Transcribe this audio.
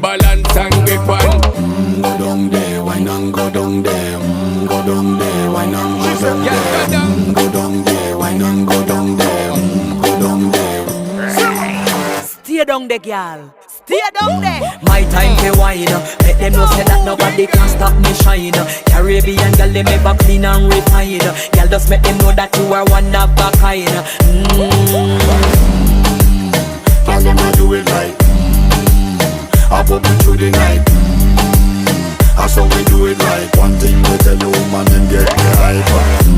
balance and grip on. Go down there, why not go down there? Go down there, why not go down there? Go down there, why not go down there? Go down there. Stay down there, girl. Stay down there. My time to wine. Let them know say that nobody can stop me shine. Caribbean girl, they make back clean and refine. Girl, just make them know that you are one of a kind. Girl, them a do it right. I put me through the night. That's how we do it right. One thing we tell you, man, them get me hyper.